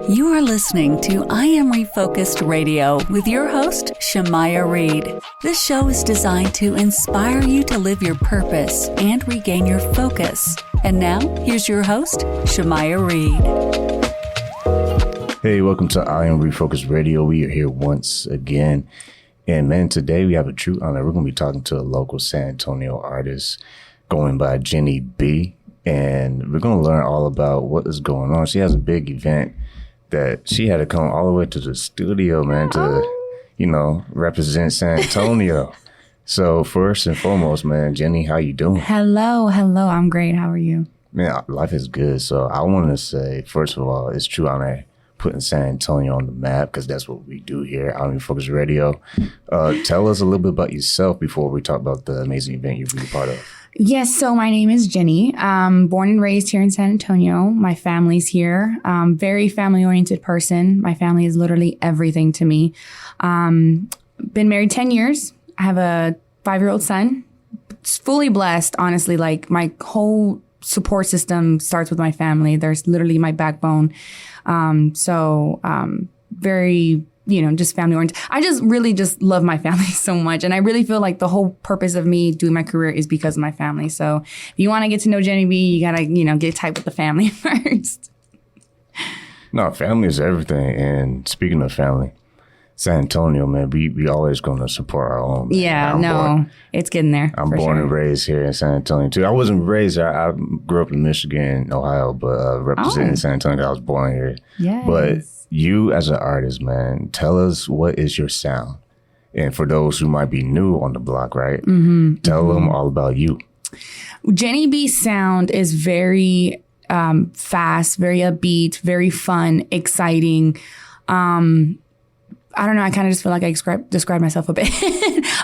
You are listening to I Am Refocused Radio with your host, Shamaya Reed. This show is designed to inspire you to live your purpose and regain your focus. And now, here's your host, Shamaya Reed. Hey, welcome to I Am Refocused Radio. We are here once again. And man, today we have a true honor. We're going to be talking to a local San Antonio artist going by Jenny B. And we're going to learn all about what is going on. She has a big event that she had to come all the way to the studio, man, to, represent San Antonio. So first and foremost, man, Jenny, how you doing? Hello. I'm great. How are you? Man, life is good. So I want to say, first of all, it's true honor putting San Antonio on the map, because that's what we do here on Refocused Radio. Tell us a little bit about yourself before we talk about the amazing event you're really part of. Yes, so my name is Jenny. Born and raised here in San Antonio. My family's here. Very family-oriented person. My family is literally everything to me. Been married 10 years. I have a 5-year-old son. Fully blessed, honestly. Like, my whole support system starts with my family. There's literally my backbone. Very, just family oriented. I just really just love my family so much. And I really feel like the whole purpose of me doing my career is because of my family. So if you want to get to know Jenny B, you got to, get tight with the family first. No, family is everything. And speaking of family, San Antonio, man, we always going to support our own. Man. Yeah, it's getting there. I'm born and raised here in San Antonio, too. I wasn't raised there. I grew up in Michigan, Ohio, but representing San Antonio, I was born here. Yes. But you as an artist, man, tell us, what is your sound? And for those who might be new on the block, right? Tell them all about you. Jenny B's sound is very fast, very upbeat, very fun, exciting. I don't know. I kind of just feel like I describe myself a bit.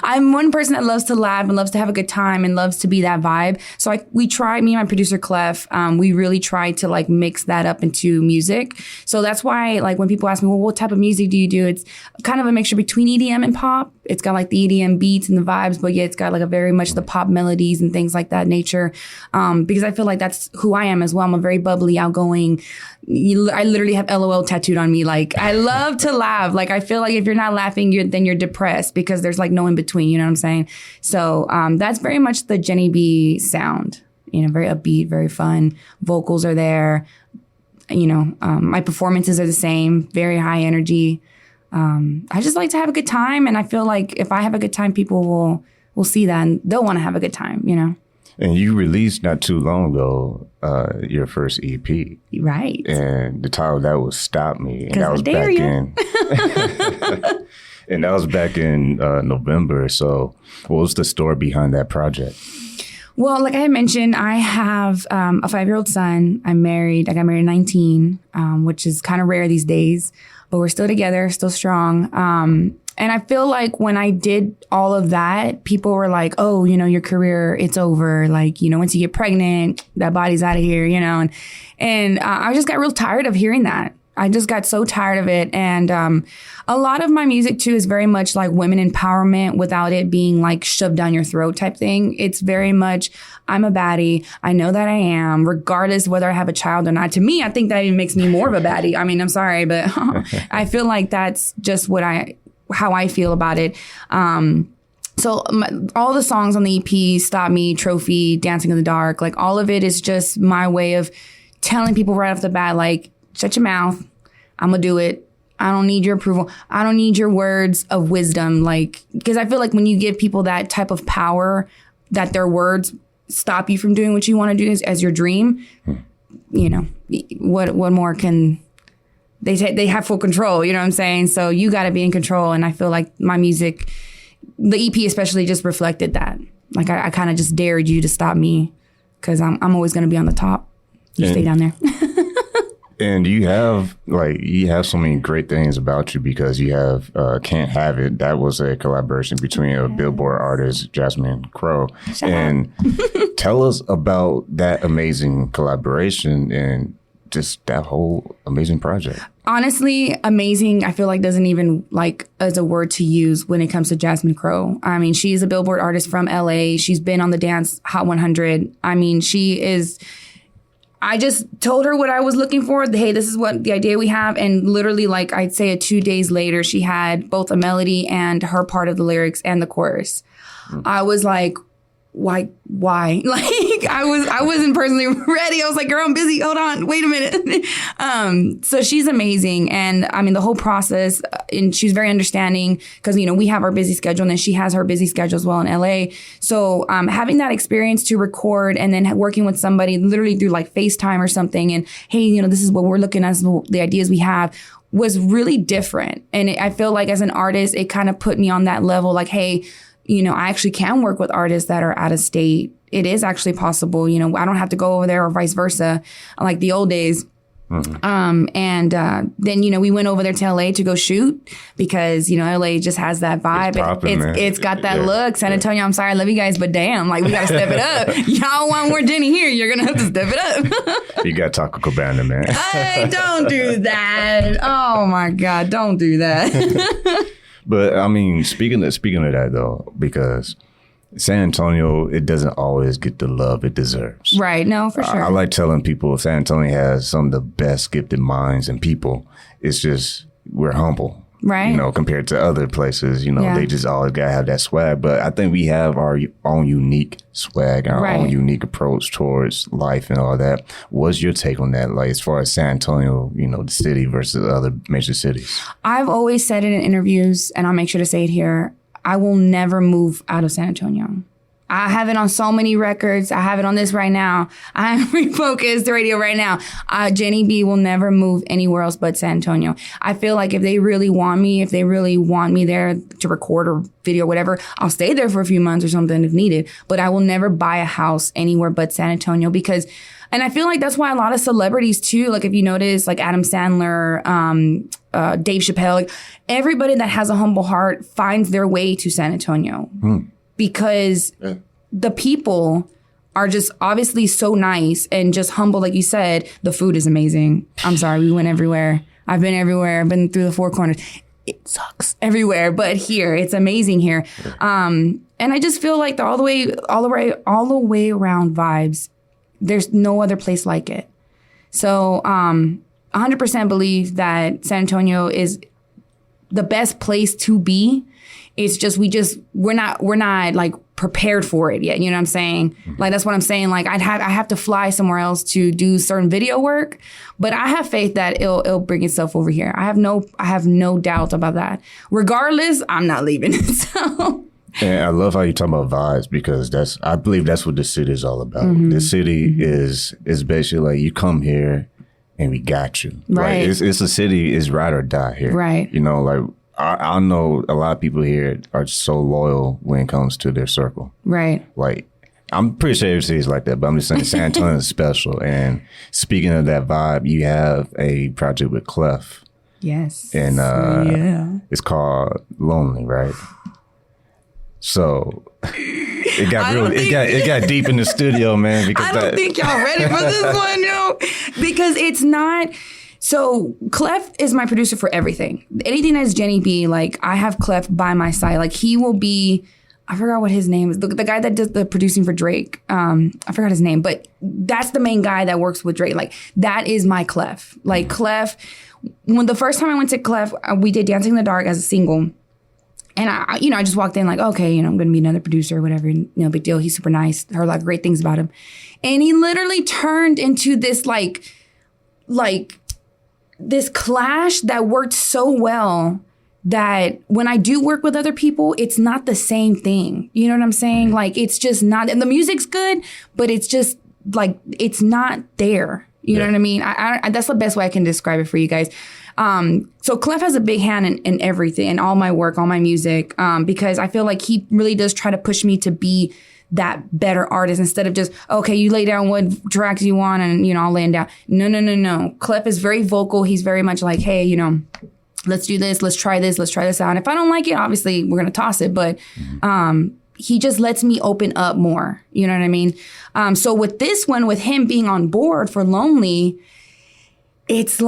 I'm one person that loves to laugh and loves to have a good time and loves to be that vibe. So me and my producer CLEF, we really try to mix that up into music. So that's why when people ask me, well, what type of music do you do? It's kind of a mixture between EDM and pop. It's got the EDM beats and the vibes, but it's got a very much the pop melodies and things like that nature. Because I feel like that's who I am as well. I'm a very bubbly, outgoing. I literally have LOL tattooed on me. I love to laugh. I feel like if you're not laughing, then you're depressed, because there's no in between. You know what I'm saying? So that's very much the Jenny B sound. Very upbeat, very fun. Vocals are there. My performances are the same. Very high energy. I just like to have a good time, and I feel like if I have a good time, people will see that and they'll want to have a good time. And you released not too long ago your first EP. Right. And the title of that was Stop Me. And that was back in and that was back in November. So what was the story behind that project? Well, like I had mentioned, I have a 5-year-old son. I'm married. I got married at 19, which is kind of rare these days. But we're still together, still strong. And I feel like when I did all of that, people were like, oh, your career, it's over. Once you get pregnant, that body's out of here, And I just got real tired of hearing that. I just got so tired of it. And a lot of my music, too, is very much women empowerment without it being shoved down your throat type thing. It's very much, I'm a baddie. I know that I am, regardless whether I have a child or not. To me, I think that even makes me more of a baddie. I mean, I'm sorry, but I feel like that's just how I feel about it. So all the songs on the EP, Stop Me, Trophy, Dancing in the Dark, all of it is just my way of telling people right off the bat, shut your mouth. I'm going to do it. I don't need your approval. I don't need your words of wisdom. Because I feel like when you give people that type of power, that their words stop you from doing what you want to do as your dream, what more can they have full control, you know what I'm saying? So you got to be in control. And I feel like my music, the EP especially, just reflected that. I kind of just dared you to stop me, because I'm always going to be on the top. You stay down there. And you have so many great things about you, because you have Can't Have It. That was a collaboration between a Billboard artist, Jasmine, and Crowe. And tell us about that amazing collaboration and just that whole amazing project. Honestly, amazing, I feel like doesn't even as a word to use when it comes to Jasmine Crowe. I mean, she's a Billboard artist from LA. She's been on the Dance Hot 100. I mean, she is I just told her what I was looking for. Hey, this is what the idea we have. And literally, like, I'd say 2 days later, she had both a melody and her part of the lyrics and the chorus. I was like, why? Like, I wasn't personally ready. I was like, girl, I'm busy. Hold on. Wait a minute. So she's amazing. And I mean, the whole process, and she's very understanding because, you know, we have our busy schedule and then she has her busy schedule as well in LA. So having that experience to record and then working with somebody literally through like FaceTime or something and, hey, you know, this is what we're looking at, the ideas we have was really different. And I feel like as an artist, it kind of put me on that level like, hey, you know, I actually can work with artists that are out of state. It is actually possible. You know, I don't have to go over there or vice versa, like the old days. Then, you know, we went over there to LA to go shoot because, you know, LA just has that vibe. It's got that look. San Antonio, I'm sorry, I love you guys, but damn, like we got to step it up. Y'all want more Jenny here. You're going to have to step it up. You got Taco Cabana, man. Hey, don't do that. Oh my God, don't do that. But I mean, speaking of that though, because San Antonio, it doesn't always get the love it deserves. Right. No, for sure. I like telling people San Antonio has some of the best gifted minds and people. It's just we're humble. Right. You know, compared to other places, you know, they just always got to have that swag. But I think we have our own unique swag, our own unique approach towards life and all that. What's your take on that? Like, as far as San Antonio, you know, the city versus other major cities? I've always said it in interviews, and I'll make sure to say it here. I will never move out of San Antonio. I have it on so many records. I have it on this right now. I'm refocused radio right now. Jenny B will never move anywhere else but San Antonio. I feel like if they really want me there to record or video, whatever, I'll stay there for a few months or something if needed. But I will never buy a house anywhere but San Antonio because, and I feel like that's why a lot of celebrities too, like if you notice, like Adam Sandler, Dave Chappelle, like everybody that has a humble heart finds their way to San Antonio. Because the people are just obviously so nice and just humble. Like you said, the food is amazing. I'm sorry, we went everywhere. I've been everywhere. I've been through the four corners. It sucks everywhere, but here, it's amazing here. And I just feel like all the way around vibes. There's no other place like it. So 100% believe that San Antonio is the best place to be. It's just we're not like prepared for it yet. You know what I'm saying? Like that's what I'm saying. Like I have to fly somewhere else to do certain video work, but I have faith that it'll bring itself over here. I have no doubt about that. Regardless, I'm not leaving. So. And I love how you talk about vibes because I believe that's what the city is all about. The city is basically like you come here and we got you. Right. Like it's a city is ride or die here. Right. You know, like I know a lot of people here are so loyal when it comes to their circle. Right. Like, I'm pretty sure every city's like that, but I'm just saying San Antonio is special. And speaking of that vibe, you have a project with CLEF. Yes. And it's called Lonely, right? So it got deep in the studio, man. Because I don't think y'all ready for this one, yo. Because it's not. So CLEF is my producer for everything. Anything that's Jenny B, like I have CLEF by my side. Like he will be, I forgot what his name is. The guy that does the producing for Drake. I forgot his name, but that's the main guy that works with Drake. Like that is my CLEF. Like CLEF, when the first time I went to CLEF, we did Dancing in the Dark as a single. And I just walked in like, okay, I'm going to be another producer or whatever. No big deal. He's super nice. Heard a lot of great things about him. And he literally turned into this like this clash that worked so well that when I do work with other people, it's not the same thing. You know what I'm saying? Like, it's just not, and the music's good, but it's just like, it's not there. You know what I mean? I that's the best way I can describe it for you guys. So CLEF has a big hand in everything, in all my work, all my music, because I feel like he really does try to push me to be that better artist instead of just, okay, you lay down what tracks you want and, I'll lay them down. No. CLEF is very vocal. He's very much like, hey, let's do this. Let's try this out. And if I don't like it, obviously we're going to toss it. But, he just lets me open up more. You know what I mean? So with this one, with him being on board for Lonely, it's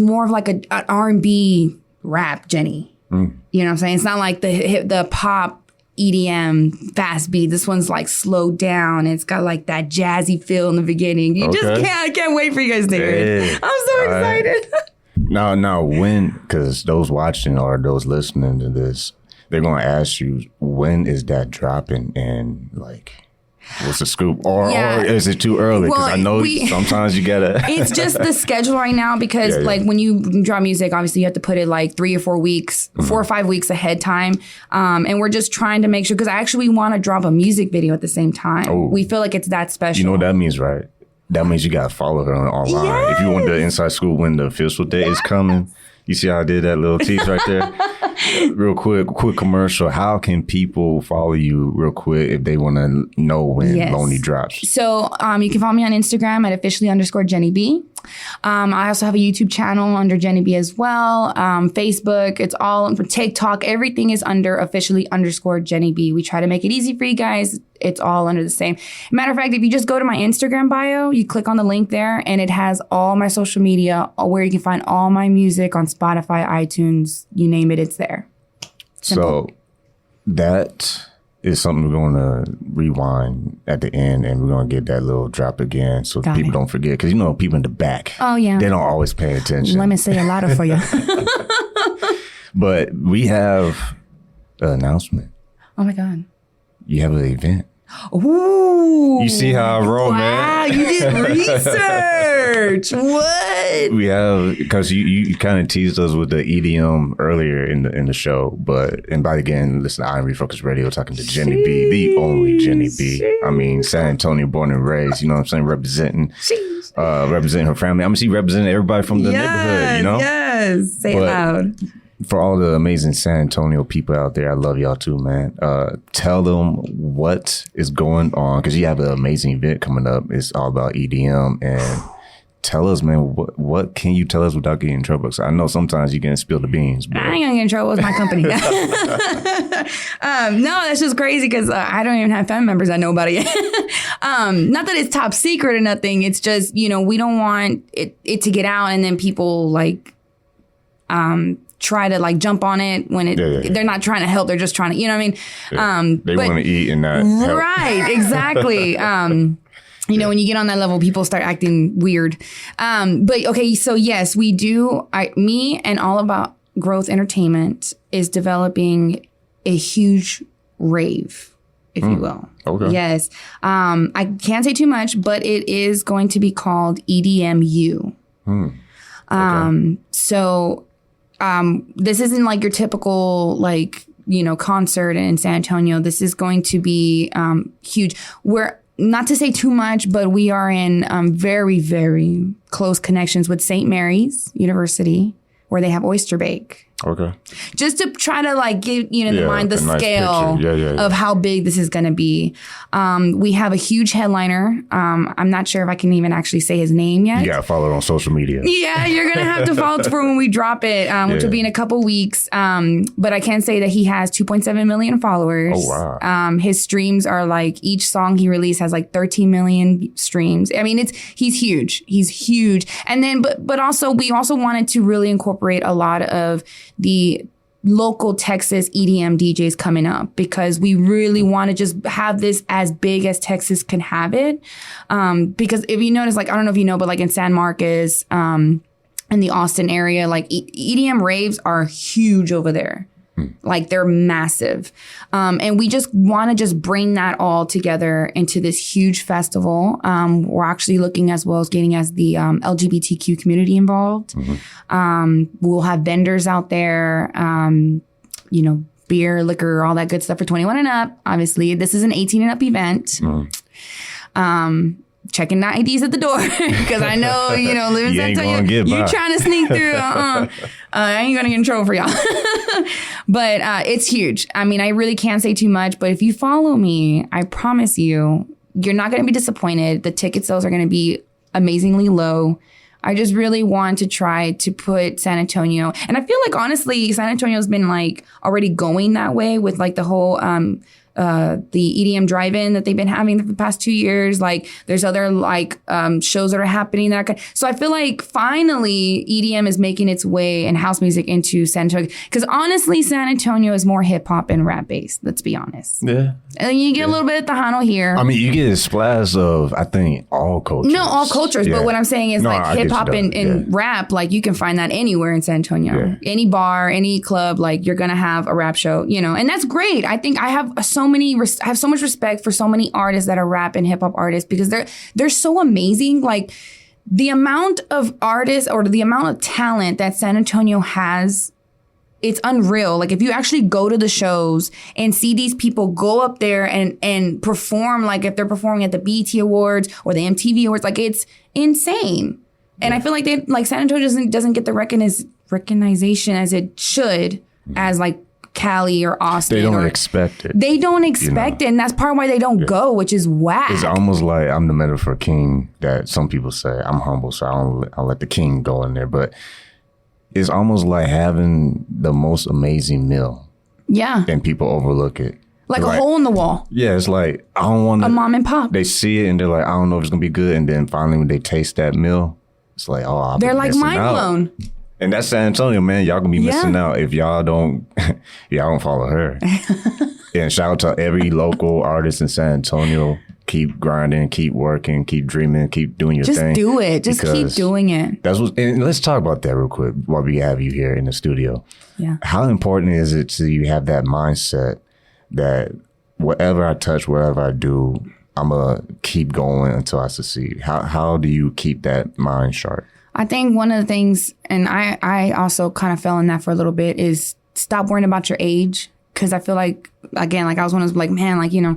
more of like an R&B rap, Jenny. You know what I'm saying? It's not like the pop EDM fast beat. This one's like slowed down. It's got like that jazzy feel in the beginning. You just I can't wait for you guys to hear it. I'm so excited. Now, when, because those watching or those listening to this, they're going to ask you, when is that dropping, and like, what's the scoop? Or is it too early? Because I know sometimes you gotta. It's just the schedule right now because like when you drop music, obviously you have to put it like 3 or 4 weeks, 4 or 5 weeks ahead time. And we're just trying to make sure, because I actually want to drop a music video at the same time. Oh. We feel like it's that special. You know what that means, right? That means you gotta follow her online. Yes. If you want the inside scoop when the official day is coming. You see how I did that little tease right there? Real quick commercial. How can people follow you real quick if they want to know when Lonely drops? So you can follow me on Instagram at officially_Jenny B. I also have a YouTube channel under Jenny B as well. Facebook, it's all for TikTok. Everything is under officially_Jenny B. We try to make it easy for you guys. It's all under the same. Matter of fact, if you just go to my Instagram bio, you click on the link there and it has all my social media where you can find all my music on Spotify, iTunes, you name it, it's there. Simple. So that is something we're going to rewind at the end, and we're going to get that little drop again so people don't forget. Because, people in the back, they don't always pay attention. Let me say a louder for you. But we have an announcement. Oh, my God. You have an event. Ooh. You see how I roll, man. Wow, you did research. What? We have, because you kind of teased us with the EDM earlier in the show, and by again, listen to I Am Refocused Radio, talking to Jenny B, the only Jenny B. I mean, San Antonio born and raised, you know what I'm saying, representing her family. I'm representing everybody from the neighborhood, Yes, say it loud. For all the amazing San Antonio people out there, I love y'all too, man. Tell them what is going on, because you have an amazing event coming up. It's all about EDM, and tell us, man, what can you tell us without getting in trouble? So I know sometimes you can spill the beans. But I ain't gonna get in trouble with my company. No, that's just crazy because I don't even have family members that know about it yet. Not that it's top secret or nothing. It's just, we don't want it to get out and then people try to jump on it when they're not trying to help. They're just trying to, you know what I mean? They want to eat and not help. Right, exactly. When you get on that level, people start acting weird. But okay, so yes, we do. Me and All About Growth Entertainment is developing a huge rave, if you will. Okay. Yes. I can't say too much, but it is going to be called EDMU. So this isn't your typical concert in San Antonio. This is going to be huge. We're not to say too much, but we are in very, very close connections with St. Mary's University, where they have Oyster Bake. Okay. Just to try to give the mind the scale of how big this is going to be. We have a huge headliner. I'm not sure if I can even actually say his name yet. You got to follow it on social media. Yeah, you're going to have to follow it for when we drop it, which will be in a couple weeks. But I can say that he has 2.7 million followers. Oh, wow. His streams are each song he released has 13 million streams. I mean, he's huge. He's huge. And then, but also, we also wanted to really incorporate a lot of the local Texas EDM DJs coming up, because we really want to just have this as big as Texas can have it. Because if you notice, I don't know if you know, but in San Marcos, in the Austin area, EDM raves are huge over there. They're massive. And we just want to just bring that all together into this huge festival. We're actually looking as well as getting the LGBTQ community involved. We'll have vendors out there, beer, liquor, all that good stuff for 21 and up. Obviously, this is an 18 and up event. Checking IDs at the door, because I know, living in San Antonio, you're trying to sneak through. I ain't going to get in trouble for y'all. But it's huge. I mean, I really can't say too much, but if you follow me, I promise you're not going to be disappointed. The ticket sales are going to be amazingly low. I just really want to try to put San Antonio, and I feel honestly, San Antonio has been already going that way with the whole the EDM drive-in that they've been having for the past 2 years. Like there's other like shows that are happening so I feel like finally EDM is making its way and house music into San Antonio, because honestly San Antonio is more hip-hop and rap based, let's be honest. Yeah. And you get a little bit of Tejano here. I mean, you get a splash of, I think, all cultures. No, all cultures. Yeah. But what I'm saying is like hip hop and rap, like you can find that anywhere in San Antonio. Yeah. Any bar, any club, like you're going to have a rap show, you know, and that's great. I think I have so much respect for so many artists that are rap and hip hop artists, because they're so amazing. Like the amount of artists or the amount of talent that San Antonio has, it's unreal. Like if you actually go to the shows and see these people go up there and perform, like if they're performing at the BET Awards or the MTV Awards, like it's insane. And I feel like San Antonio doesn't get the recognition as it should, as like Cali or Austin. They don't expect it. They don't expect it, and that's part of why they don't go, which is whack. It's almost like I'm the metaphor king that some people say. I'm humble, so I'll let the king go in there, but it's almost like having the most amazing meal. Yeah. And people overlook it. Like a hole in the wall. Yeah, it's like, I don't want to. A mom and pop. They see it and they're like, I don't know if it's going to be good. And then finally when they taste that meal, it's like, oh, they're like mind blown. And that's San Antonio, man. Y'all going to be missing out if y'all don't follow her. And shout out to every local artist in San Antonio. Keep grinding, keep working, keep dreaming, keep doing your thing. Just do it. Just keep doing it. And let's talk about that real quick while we have you here in the studio. Yeah. How important is it to you have that mindset that whatever I touch, whatever I do, I'm going to keep going until I succeed? How do you keep that mind sharp? I think one of the things, and I also kind of fell in that for a little bit, is stop worrying about your age. Because I feel like, again, like I was one of those like, man, like, you know,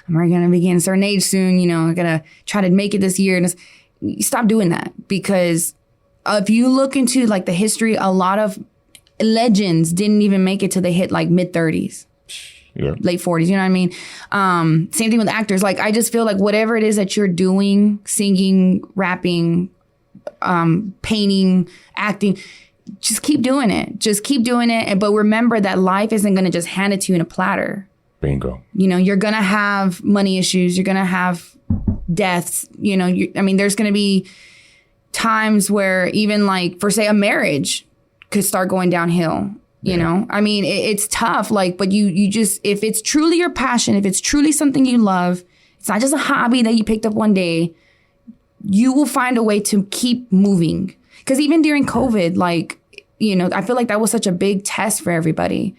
I'm already going to be getting a certain age soon, you know, I'm going to try to make it this year. And stop doing that, because if you look into like the history, a lot of legends didn't even make it till they hit like mid 30s, late 40s. You know what I mean? Same thing with actors. Like, I just feel like whatever it is that you're doing, singing, rapping, painting, acting, just keep doing it. Just keep doing it. But remember that life isn't going to just hand it to you in a platter. Bingo. You know, you're going to have money issues. You're going to have deaths. You know, there's going to be times where even like, for say, a marriage could start going downhill. You know, I mean, it's tough. Like, but you just, if it's truly your passion, if it's truly something you love, it's not just a hobby that you picked up one day, you will find a way to keep moving. Because even during COVID, like, you know, I feel like that was such a big test for everybody.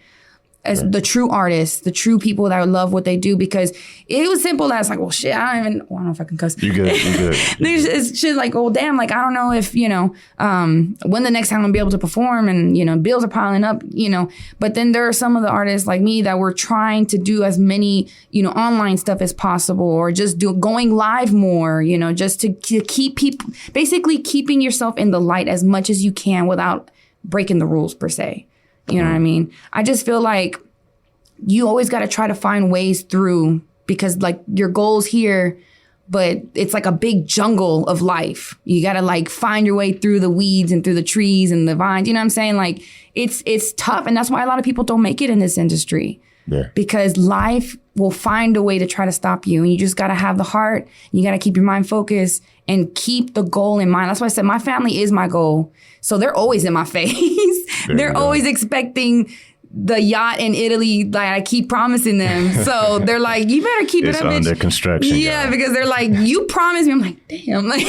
As the true artists, the true people that love what they do, because it was simple as like, well, shit, I don't know if I can cuss. You're good. It's shit like, oh, damn, like, I don't know if, you know, when the next time I'm gonna be able to perform, and, you know, bills are piling up, you know. But then there are some of the artists like me that were trying to do as many, you know, online stuff as possible, or just going live more, you know, just to keep people, basically keeping yourself in the light as much as you can without breaking the rules per se. You know what I mean? I just feel like you always got to try to find ways through, because like your goal's here, but it's like a big jungle of life. You got to like find your way through the weeds and through the trees and the vines. You know what I'm saying? Like it's tough. And that's why a lot of people don't make it in this industry. Yeah. Because life will find a way to try to stop you. And you just got to have the heart. You got to keep your mind focused and keep the goal in mind. That's why I said my family is my goal. So they're always in my face. They're always expecting the yacht in Italy that I keep promising them. So they're like, you better keep it up. It's under construction. Yeah, because they're like, you promised me. I'm like, damn. Like,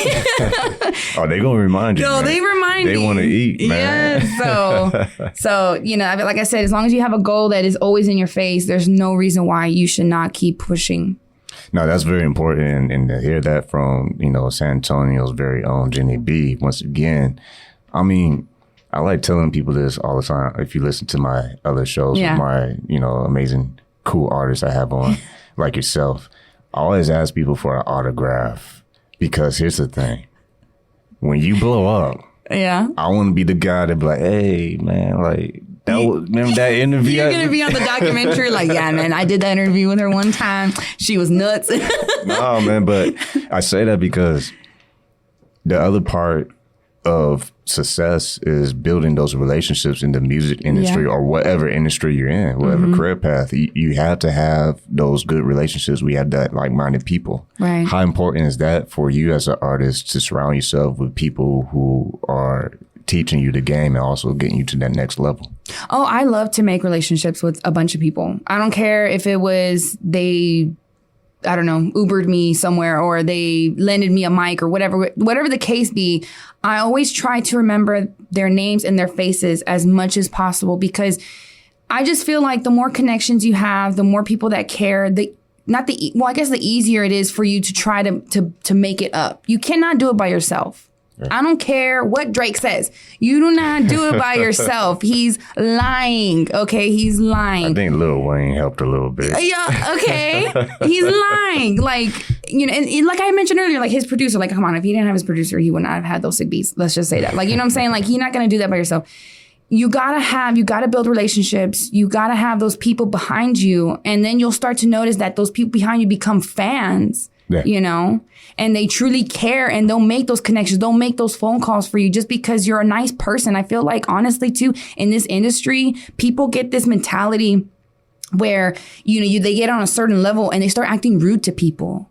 oh, they going to remind you. No, man. They remind me. They want to eat, man. Yeah, so, you know, like I said, as long as you have a goal that is always in your face, there's no reason why you should not keep pushing. No, that's very important. And to hear that from, you know, San Antonio's very own Jenny B, once again, I mean, I like telling people this all the time. If you listen to my other shows with my, you know, amazing, cool artists I have on, like yourself, I always ask people for an autograph, because here's the thing. When you blow up, I want to be the guy that be like, hey, man, like, remember that interview? You're going to be on the documentary like, yeah, man, I did that interview with her one time. She was nuts. No, man, but I say that because the other part of success is building those relationships in the music industry or whatever industry you're in, whatever career path. You have to have those good relationships. We have that like-minded people. Right. How important is that for you as an artist to surround yourself with people who are teaching you the game and also getting you to that next level? Oh, I love to make relationships with a bunch of people. I don't care if it was I don't know, Ubered me somewhere or they lended me a mic or whatever the case be. I always try to remember their names and their faces as much as possible, because I just feel like the more connections you have, the more people that care, I guess the easier it is for you to try to make it up. You cannot do it by yourself. I don't care what Drake says. You do not do it by yourself. He's lying. Okay, he's lying. I think Lil Wayne helped a little bit. Yeah, okay. He's lying. Like, you know, and like I mentioned earlier, like his producer, like, come on, if he didn't have his producer, he would not have had those sick beats. Let's just say that. Like, you know what I'm saying? Like, you're not going to do that by yourself. You gotta build relationships. You gotta have those people behind you. And then you'll start to notice that those people behind you become fans. Yeah. You know, and they truly care, and they'll make those connections. They'll make those phone calls for you just because you're a nice person. I feel like, honestly, too, in this industry, people get this mentality where, you know, they get on a certain level and they start acting rude to people.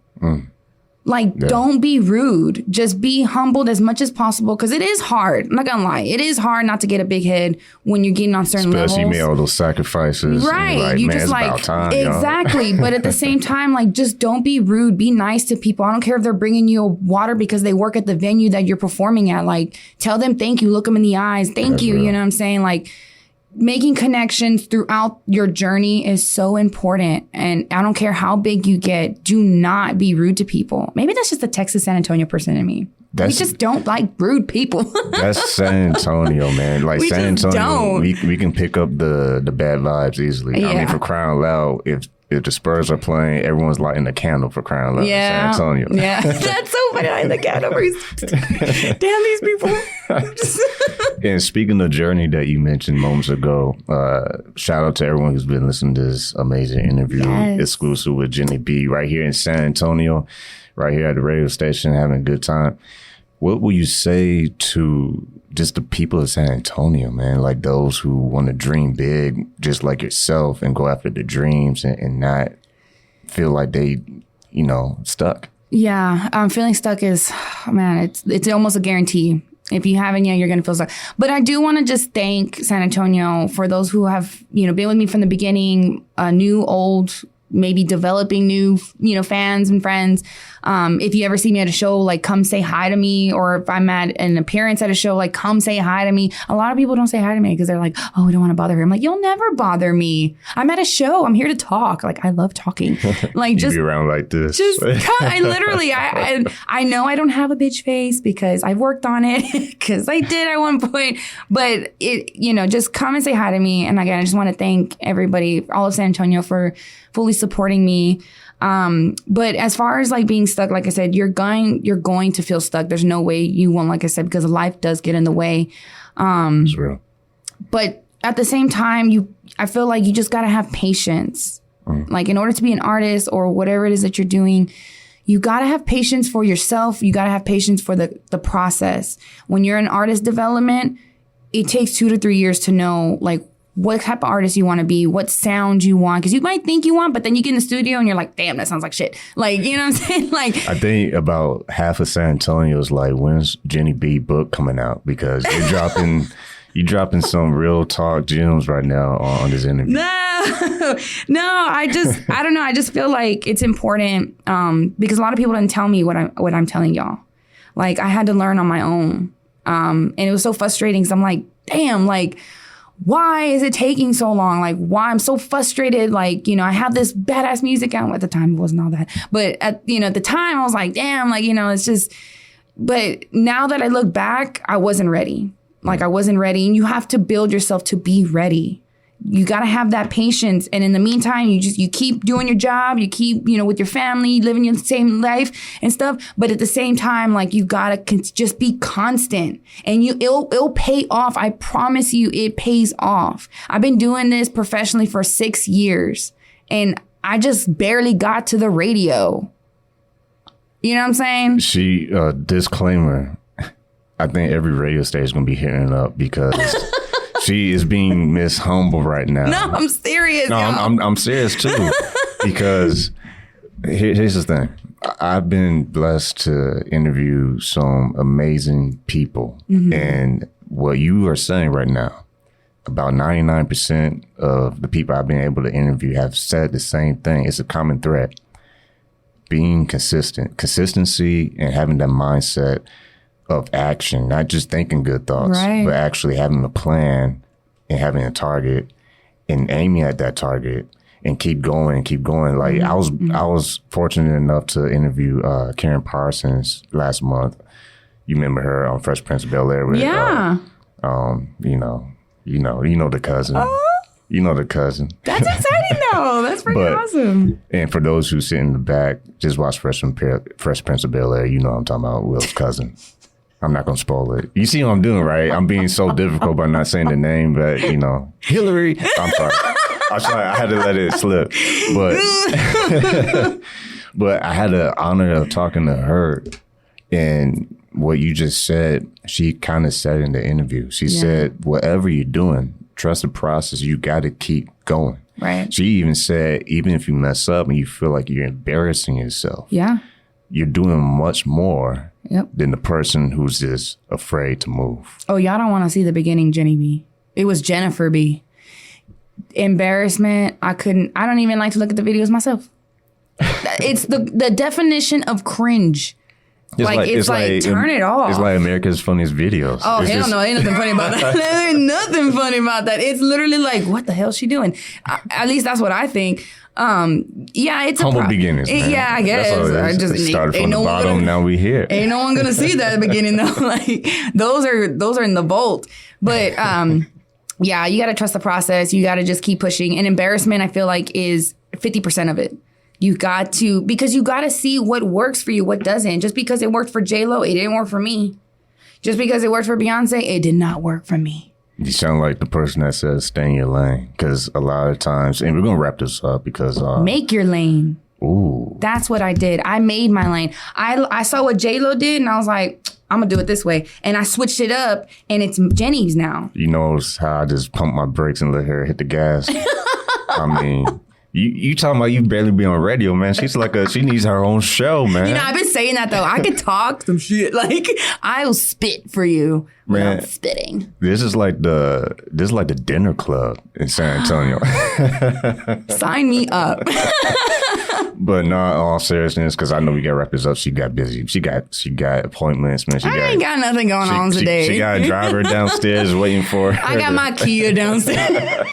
Like, don't be rude. Just be humbled as much as possible, because it is hard. I'm not going to lie. It is hard not to get a big head when you're getting on certain levels. Especially you made all those sacrifices. Right. Like, you man, just it's about time, exactly. But at the same time, like, just don't be rude. Be nice to people. I don't care if they're bringing you a water because they work at the venue that you're performing at. Like, tell them thank you. Look them in the eyes. Thank you. Real. You know what I'm saying? Like, making connections throughout your journey is so important. And I don't care how big you get, do not be rude to people. Maybe that's just the Texas San Antonio person in me. We just don't like rude people. That's San Antonio, man. Like, San Antonio, we can pick up the bad vibes easily. Yeah. I mean, for crying loud, if the Spurs are playing, everyone's lighting a candle for crying loud in San Antonio. Yeah, that's so funny. Lighting the candle. Damn these people. And speaking of journey that you mentioned moments ago, shout out to everyone who's been listening to this amazing interview, exclusive with Jenny B, right here in San Antonio, right here at the radio station, having a good time. What will you say to just the people of San Antonio, man? Like, those who want to dream big, just like yourself, and go after the dreams and not feel like they, you know, stuck. Yeah, feeling stuck is, man, it's almost a guarantee. If you haven't yet, you're going to feel stuck. But I do want to just thank San Antonio for those who have, you know, been with me from the beginning, new, old, maybe developing new, you know, fans and friends. If you ever see me at a show, like, come say hi to me. Or if I'm at an appearance at a show, like, come say hi to me. A lot of people don't say hi to me because they're like, oh, we don't want to bother her. I'm like, you'll never bother me. I'm at a show. I'm here to talk. Like, I love talking. Like, just be around like this. Just I literally, I know I don't have a bitch face because I've worked on it, because I did at one point. But it, you know, just come and say hi to me. And again, I just want to thank everybody, all of San Antonio, for fully supporting me. But as far as like being stuck, like I said, you're going to feel stuck. There's no way you won't, like I said, because life does get in the way. It's real. But at the same time, I feel like you just got to have patience. Like, in order to be an artist or whatever it is that you're doing, you got to have patience for yourself. You got to have patience for the process. When you're in artist development, it takes 2 to 3 years to know, like, what type of artist you want to be, what sound you want. Because you might think you want, but then you get in the studio and you're like, damn, that sounds like shit. Like, you know what I'm saying? Like, I think about half of San Antonio is like, when's Jenny B book coming out? Because you're dropping some real talk gems right now on this interview. No, I don't know. I just feel like it's important because a lot of people didn't tell me what I'm telling y'all. Like, I had to learn on my own. And it was so frustrating because I'm like, damn, like, why is it taking so long? Like, why I'm so frustrated? Like, you know, I have this badass music out. At the time, it wasn't all that. But at the time, I was like, damn, like, you know, it's just, but now that I look back, I wasn't ready. Like, I wasn't ready. And you have to build yourself to be ready. You got to have that patience. And in the meantime, you keep doing your job. You keep, you know, with your family, living your same life and stuff. But at the same time, like, you got to just be constant, and it'll pay off. I promise you, it pays off. I've been doing this professionally for 6 years, and I just barely got to the radio. You know what I'm saying? Disclaimer. I think every radio station is going to be hitting up because she is being Miss Humble right now. No, I'm serious. No, I'm serious too. Because here's the thing. I've been blessed to interview some amazing people. And what you are saying right now, about 99% of the people I've been able to interview have said the same thing. It's a common thread. Being consistent. Consistency and having that mindset of action, not just thinking good thoughts, but actually having a plan and having a target and aiming at that target and keep going. Like I was fortunate enough to interview Karen Parsons last month. You remember her on Fresh Prince of Bel-Air? Yeah. You know the cousin. You know the cousin. That's exciting though. That's pretty awesome. And for those who sit in the back, just watch Fresh Prince of Bel-Air. You know what I'm talking about, Will's cousin. I'm not going to spoil it. You see what I'm doing, right? I'm being so difficult by not saying the name, but, Hillary. I'm sorry. I had to let it slip. But I had the honor of talking to her. And what you just said, she kind of said in the interview. She said, whatever you're doing, trust the process. You got to keep going. Right. She even said, even if you mess up and you feel like you're embarrassing yourself. Yeah. You're doing much more than the person who's just afraid to move. Oh, y'all don't want to see the beginning, Jenny B. It was Jennifer B. Embarrassment. I don't even like to look at the videos myself. It's the definition of cringe. It's like turn it off. It's like America's Funniest Videos. Oh, hell no. Ain't nothing funny about that. There ain't nothing funny about that. It's literally like, what the hell is she doing? At least that's what I think. It's humble beginnings, man. Yeah, I guess. I just started from the bottom. Now we here. Ain't no one gonna see that at the beginning though. Like those are in the vault. But you gotta trust the process. You gotta just keep pushing. And embarrassment, I feel like, is 50% of it. You got to, because you got to see what works for you, what doesn't. Just because it worked for J-Lo, it didn't work for me. Just because it worked for Beyonce, it did not work for me. You sound like the person that says stay in your lane. Because a lot of times, and we're going to wrap this up because... make your lane. Ooh. That's what I did. I made my lane. I saw what J-Lo did and I was like, I'm going to do it this way. And I switched it up and it's Jenny's now. You know how I just pump my brakes and let her hit the gas? I mean... You talking about you barely be on radio, man. She needs her own show, man. I've been saying that though. I could talk some shit. Like I'll spit for you without spitting. This is like the dinner club in San Antonio. Sign me up. But not all seriousness, because I know we got to wrap this up. She got busy. She got appointments, man. I ain't got nothing going on today. She got a driver downstairs waiting for her. I got my Kia downstairs.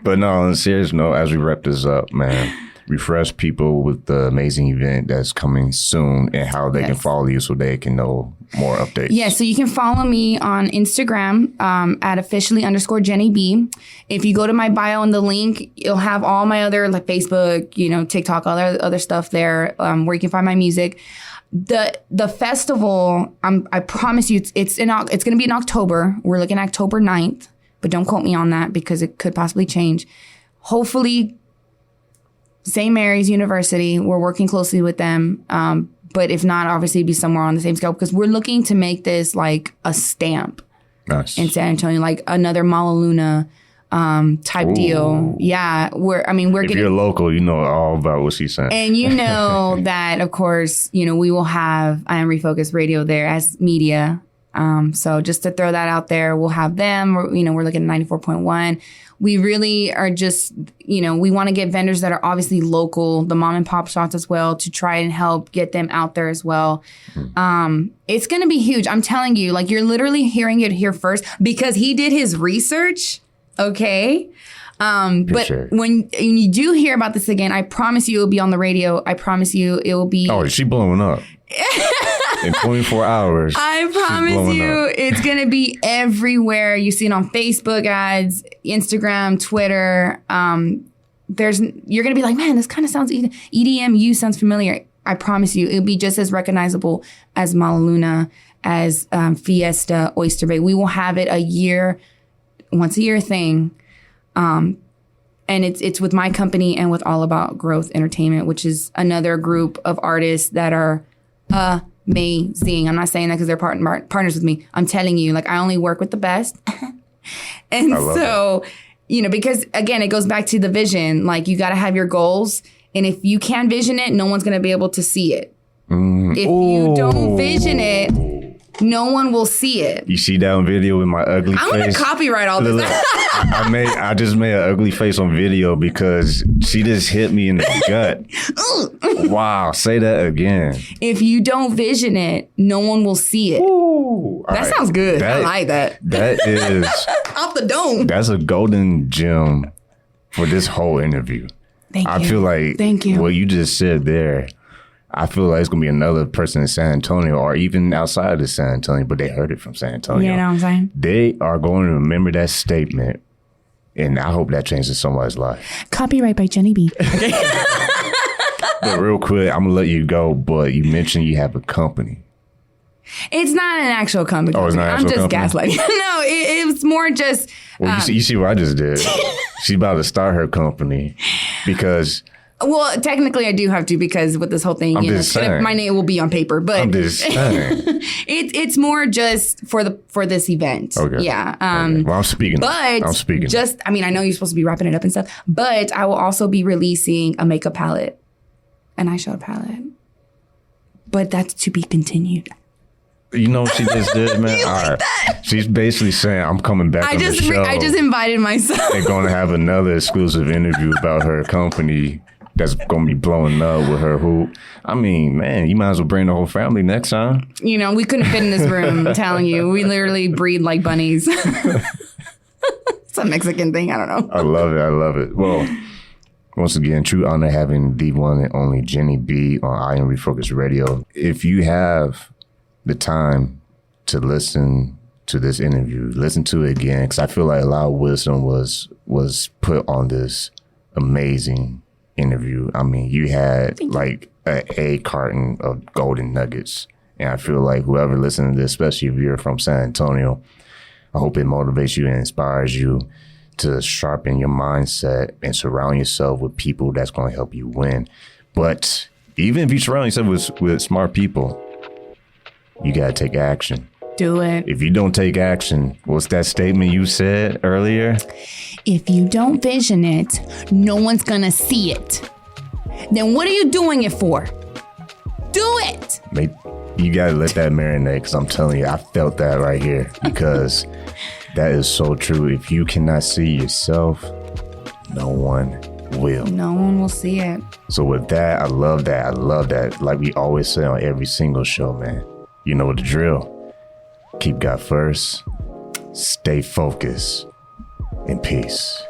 But no, on a serious note, as we wrap this up, man, refresh people with the amazing event that's coming soon and how they can follow you so they can know more updates. Yeah, so you can follow me on Instagram at officially_Jenny B. If you go to my bio in the link, you'll have all my other like Facebook, TikTok, all the other stuff there where you can find my music. The festival, I promise you, it's going to be in October. We're looking at October 9th. But don't quote me on that because it could possibly change. Hopefully, St. Mary's University, we're working closely with them. But if not, obviously it'd be somewhere on the same scale because we're looking to make this like a stamp in San Antonio, like another Malaluna type deal. Yeah. We're if you're local, you know all about what she's saying. And you know that, of course, we will have I Am Refocused Radio there as media. So just to throw that out there, we'll have them. We're looking at 94.1. We really are just, we want to get vendors that are obviously local, the mom and pop shops as well, to try and help get them out there as well. It's going to be huge. I'm telling you, like, you're literally hearing it here first because he did his research. Okay. But when you do hear about this again, I promise you it'll be on the radio. I promise you it will be. Oh, is she blowing up? In 24 hours. I promise you it's going to be everywhere. You see it on Facebook ads, Instagram, Twitter. You're going to be like, man, this kind of sounds EDM sounds familiar. I promise you it'll be just as recognizable as Malaluna, as Fiesta, Oyster Bake. We will have it once a year thing. And it's with my company and with All About Growth Entertainment, which is another group of artists that are amazing. I'm not saying that because they're partners with me. I'm telling you, like, I only work with the best. And so, you know, because again, it goes back to the vision. Like, you got to have your goals. And if you can't vision it, no one's going to be able to see it. If you don't vision it, no one will see it. You see that on video with my ugly face? I'm going to copyright all this. Look, I just made an ugly face on video because she just hit me in the gut. Wow. Say that again. If you don't vision it, no one will see it. Ooh, that sounds good. I like that. That is... Off the dome. That's a golden gem for this whole interview. Thank you. I feel like what you just said there, I feel like it's going to be another person in San Antonio or even outside of San Antonio, but they heard it from San Antonio. You know what I'm saying? They are going to remember that statement, and I hope that changes somebody's life. Copyright by Jenny B. Okay. But real quick, I'm going to let you go, but you mentioned you have a company. It's not an actual company. Oh, it's not an actual company? I'm just gaslighting. No, it was more just... Well, you see what I just did? She's about to start her company because... Well, technically I do have to because with this whole thing, my name will be on paper. But I'm just saying. It's more just for this event. Okay. Yeah. Okay. Well, I'm speaking. I mean, I know you're supposed to be wrapping it up and stuff, but I will also be releasing a makeup palette, an eyeshadow palette. But that's to be continued. You know what she just did, man? You like that? She's basically saying, I'm coming back on the show. I just invited myself. They're going to have another exclusive interview about her company that's going to be blowing up with her hoop. I mean, man, you might as well bring the whole family next time. You know, we couldn't fit in this room, I'm telling you. We literally breed like bunnies. It's a Mexican thing. I don't know. I love it. Well, once again, true honor having the one and only Jenny B on I Am Refocused Radio. If you have the time to listen to this interview, listen to it again, because I feel like a lot of wisdom was put on this amazing interview. I mean, you had like a carton of golden nuggets, and I feel like whoever listened to this, especially if you're from San Antonio, I hope it motivates you and inspires you to sharpen your mindset and surround yourself with people that's going to help you win. But even if you surround yourself with smart people, you got to take action. Do it. If you don't take action, what's that statement you said earlier? If you don't vision it, no one's going to see it. Then what are you doing it for? Do it. You got to let that marinate, because I'm telling you, I felt that right here, because that is so true. If you cannot see yourself, no one will. No one will see it. So with that, I love that. Like we always say on every single show, man. You know the drill. Keep God first. Stay focused. And peace.